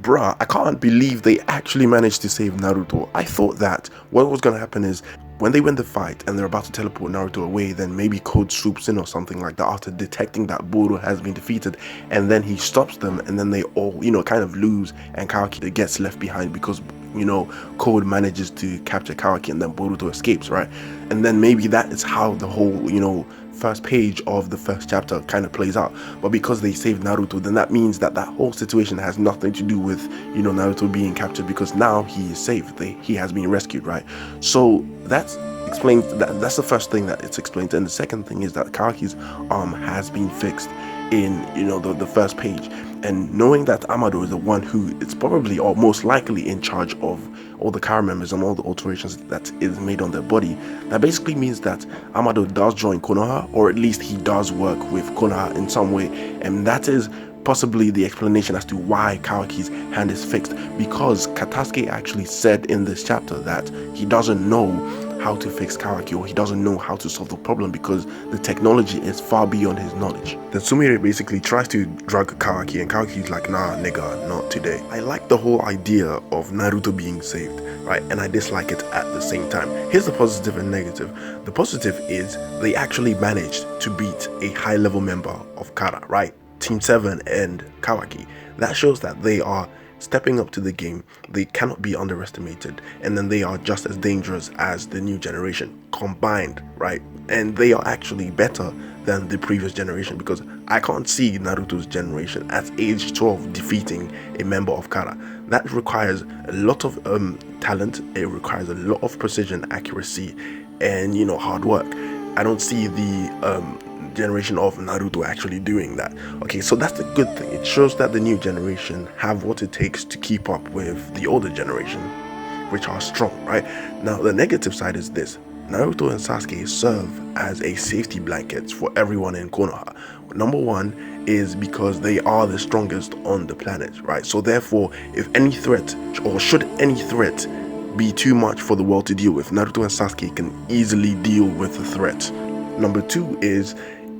bruh, I can't believe they actually managed to save Naruto. I thought that what was gonna happen is when they win the fight and they're about to teleport Naruto away, then maybe Code swoops in or something like that after detecting that Boruto has been defeated, and then he stops them, and then they all, kind of lose, and Kawaki gets left behind because, Code manages to capture Kawaki and then Boruto escapes, right? And then maybe that is how the whole, first page of the first chapter kind of plays out. But because they saved Naruto, then that means that that whole situation has nothing to do with Naruto being captured, because now he is saved, he has been rescued, right? So that's explained. That's the first thing that it's explained. And the second thing is that Kawaki's arm has been fixed in the first page, and knowing that Amado is the one who is probably or most likely in charge of all the Kara members and all the alterations that is made on their body, that basically means that Amado does join Konoha, or at least he does work with Konoha in some way, and that is possibly the explanation as to why Kawaki's hand is fixed, because Katasuke actually said in this chapter that he doesn't know how to fix Kawaki, or he doesn't know how to solve the problem because the technology is far beyond his knowledge. Then Sumire basically tries to drug Kawaki, and Kawaki's like, nah nigga, not today. I like the whole idea of Naruto being saved, right? And I dislike it at the same time. Here's the positive and negative. The positive is they actually managed to beat a high level member of Kara, right? Team 7 and Kawaki. That shows that they are stepping up to the game. They cannot be underestimated, and then they are just as dangerous as the new generation combined, right? And they are actually better than the previous generation, because I can't see Naruto's generation at age 12 defeating a member of Kara. That requires a lot of talent, it requires a lot of precision, accuracy, and hard work. I don't see the generation of Naruto actually doing that. Okay, so that's the good thing. It shows that the new generation have what it takes to keep up with the older generation, which are strong, right? Now the negative side is this: Naruto and Sasuke serve as a safety blanket for everyone in Konoha. Number one is because they are the strongest on the planet, right? So therefore, if any threat, or should any threat be too much for the world to deal with, Naruto and Sasuke can easily deal with the threat. Number two is,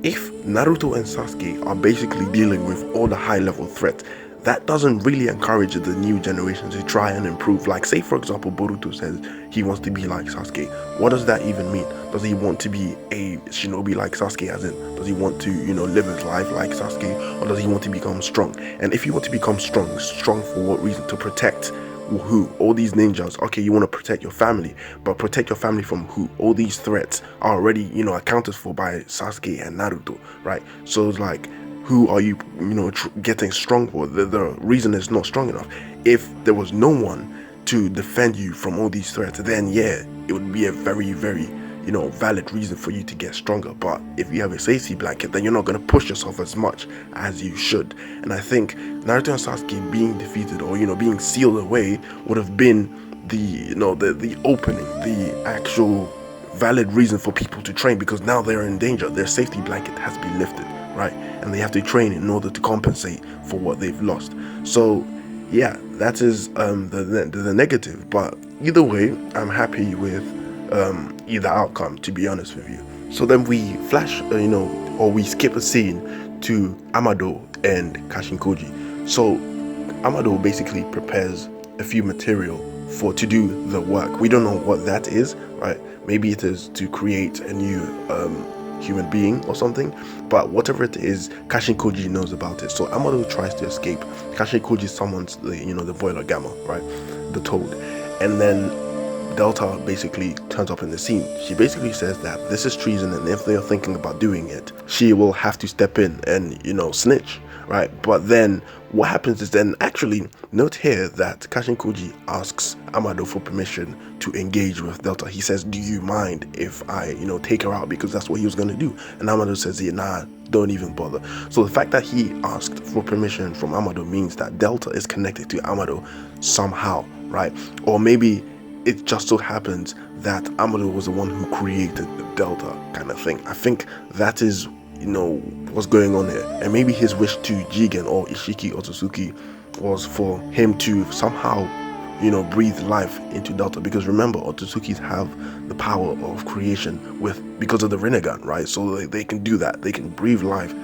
if Naruto and Sasuke are basically dealing with all the high level threats, that doesn't really encourage the new generation to try and improve. Like, say for example, Boruto says he wants to be like Sasuke. What does that even mean? Does he want to be a shinobi like Sasuke, as in, does he want to, live his life like Sasuke, or does he want to become strong? And if you want to become strong for what reason? To protect who? All these ninjas. Okay, you want to protect your family, but protect your family from who? All these threats are already, accounted for by Sasuke and Naruto, right? So it's like, who are you, getting strong for? The reason is not strong enough. If there was no one to defend you from all these threats, then yeah, it would be a very, very, valid reason for you to get stronger. But if you have a safety blanket, then you're not going to push yourself as much as you should. And I think Naruto and Sasuke being defeated, or being sealed away, would have been the the opening, the actual valid reason for people to train, because now they're in danger. Their safety blanket has been lifted, right? And they have to train in order to compensate for what they've lost. So yeah, that is the negative. But either way, I'm happy with either outcome, to be honest with you. So then we flash, or we skip a scene to Amado and kashinkoji. So Amado basically prepares a few material to do the work. We don't know what that is, right? Maybe it is to create a new human being or something, but whatever it is, kashinkoji knows about it. So Amado tries to escape. Kashinkoji summons the boiler gamma, right, the toad, and then Delta basically turns up in the scene. She basically says that this is treason, and if they're thinking about doing it, she will have to step in and snitch, right? But then what happens is, then actually note here that kashinkoji asks Amado for permission to engage with Delta. He says, do you mind if I take her out, because that's what he was going to do. And Amado says, yeah, nah, don't even bother. So the fact that he asked for permission from Amado means that Delta is connected to Amado somehow, right? Or maybe it just so happens that Amado was the one who created the Delta kind of thing. I think that is what's going on here. And maybe his wish to Jigen or Ishiki Otsutsuki was for him to somehow breathe life into Delta, because remember, Otsutsukis have the power of creation because of the Rinnegan, right? So they can do that. They can breathe life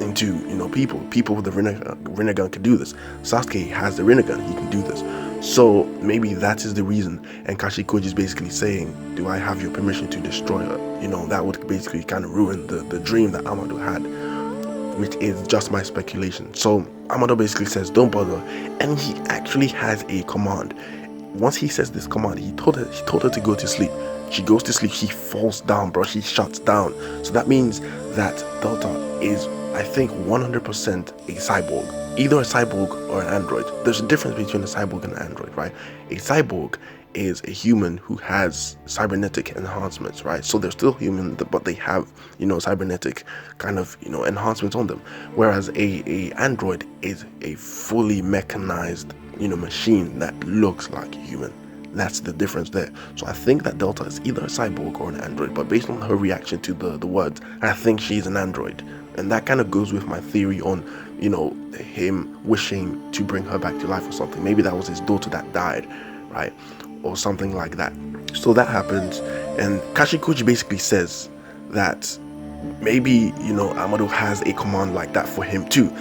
into, you know, people with the Rinnegan can do this. Sasuke has the Rinnegan, he can do this. So maybe that is the reason. And Kashinkoji is basically saying, do I have your permission to destroy her? You know, that would basically kind of ruin the dream that Amado had, which is just my speculation. So Amado basically says, don't bother, and he actually has a command. Once he says this command, he told her to go to sleep. She goes to sleep, she falls down, bro, she shuts down. So that means that Delta is, I think, 100% a cyborg, either a cyborg or an android. There's a difference between a cyborg and an android, right? A cyborg is a human who has cybernetic enhancements, right? So they're still human, but they have, you know, cybernetic kind of, you know, enhancements on them. Whereas a android is a fully mechanized, you know, machine that looks like a human. That's the difference there. So I think that Delta is either a cyborg or an android, but based on her reaction to the words, I think she's an android. And that kind of goes with my theory on, you know, him wishing to bring her back to life or something. Maybe that was his daughter that died, right? Or something like that. So that happens, and Kashinkoji basically says that maybe, you know, Amado has a command like that for him too.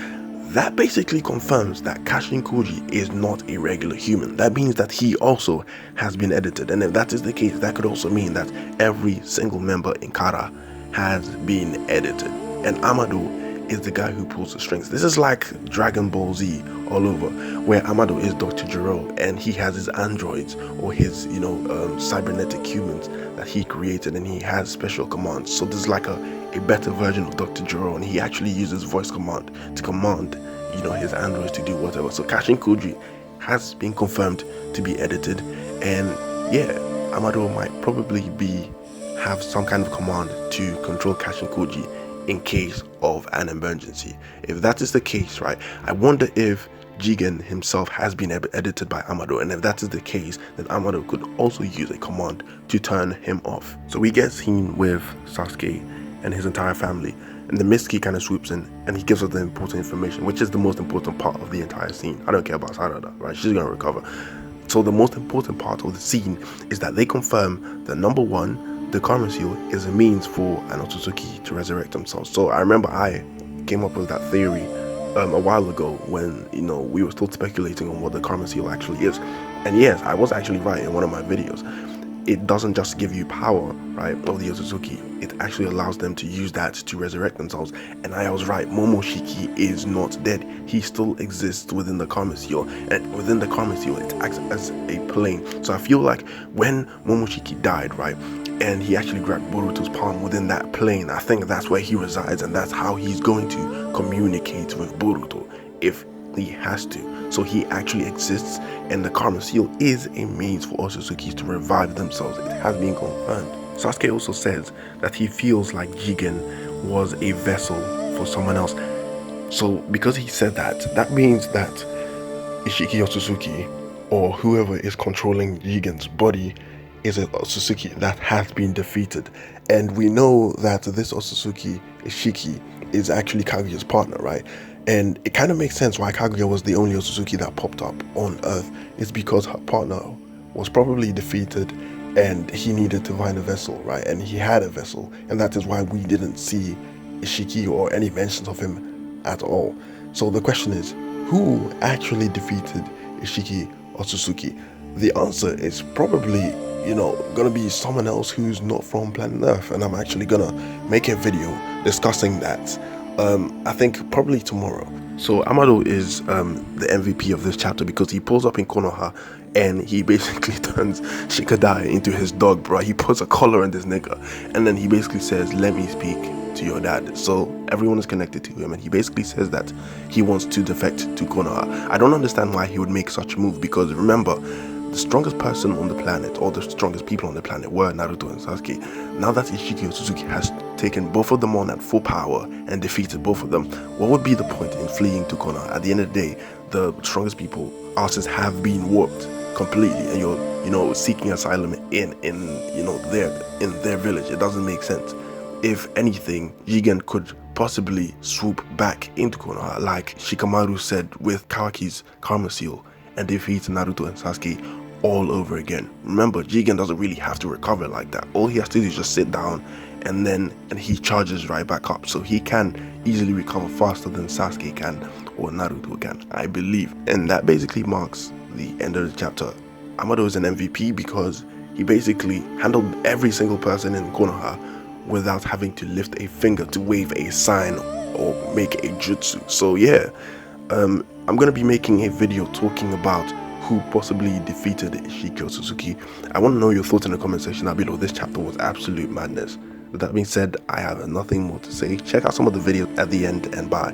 That basically confirms that Kashinkoji is not a regular human. That means that he also has been edited, and if that is the case, that could also mean that every single member in Kara has been edited, and Amado is the guy who pulls the strings. This is like Dragon Ball Z all over, where Amado is Dr. Gero, and he has his androids or his, you know, cybernetic humans that he created, and he has special commands. So this is like a better version of Dr. Gero, and he actually uses voice command to command, you know, his androids to do whatever. So Kashinkoji has been confirmed to be edited, and yeah, Amado might probably have some kind of command to control Kashinkoji in case of an emergency. If that is the case, right, I wonder if Jigen himself has been edited by Amado, and if that is the case, then Amado could also use a command to turn him off. So we get seen with Sasuke and his entire family, and the Mitsuki kind of swoops in and he gives us the important information, which is the most important part of the entire scene. I don't care about Sarada, right? She's gonna recover. So the most important part of the scene is that they confirm that, number one, the karma seal is a means for an Otsutsuki to resurrect themselves. So I remember I came up with that theory a while ago when, you know, we were still speculating on what the karma seal actually is. And yes, I was actually right in one of my videos. It doesn't just give you power, right, of the Otsutsuki. It actually allows them to use that to resurrect themselves. And I was right, Momoshiki is not dead. He still exists within the karma seal. And within the karma seal, it acts as a plane. So I feel like when Momoshiki died, right, and he actually grabbed Boruto's palm within that plane, I think that's where he resides, and that's how he's going to communicate with Boruto if he has to. So he actually exists, and the karma seal is a means for Otsutsukis to revive themselves. It has been confirmed. Sasuke also says that he feels like Jigen was a vessel for someone else. So because he said that, that means that Ishiki Otsutsuki, or whoever is controlling Jigen's body, is an Otsutsuki that has been defeated. And we know that this Otsutsuki, Ishiki, is actually Kaguya's partner, right? And it kind of makes sense why Kaguya was the only Otsutsuki that popped up on Earth. It's because her partner was probably defeated and he needed to find a vessel, right? And he had a vessel, and that is why we didn't see Ishiki or any mentions of him at all. So the question is, who actually defeated Ishiki Otsutsuki? The answer is probably, you know, gonna be someone else who's not from planet Earth, and I'm actually gonna make a video discussing that. I think probably tomorrow. So Amado is the MVP of this chapter because he pulls up in Konoha and he basically turns Shikadai into his dog, bro. He puts a collar on this nigga, and then he basically says, let me speak to your dad. So everyone is connected to him, and he basically says that he wants to defect to Konoha. I don't understand why he would make such a move, because remember, the strongest person on the planet, or the strongest people on the planet, were Naruto and Sasuke. Now that Ishiki Otsutsuki has taken both of them on at full power and defeated both of them, what would be the point in fleeing to Konoha? At the end of the day, the strongest people, asses, have been warped completely, and you're, you know, seeking asylum in you know, their village. It doesn't make sense. If anything, Jigen could possibly swoop back into Konoha, like Shikamaru said with Kawaki's karma seal, and defeat Naruto and Sasuke all over again. Remember, Jigen doesn't really have to recover like that. All he has to do is just sit down and he charges right back up. So he can easily recover faster than Sasuke can or Naruto can, I believe. And that basically marks the end of the chapter. Amado is an MVP because he basically handled every single person in Konoha without having to lift a finger to wave a sign or make a jutsu. So yeah, I'm going to be making a video talking about who possibly defeated Otsutsuki. I want to know your thoughts in the comment section down below. This chapter was absolute madness. With that being said, I have nothing more to say. Check out some of the videos at the end, and bye.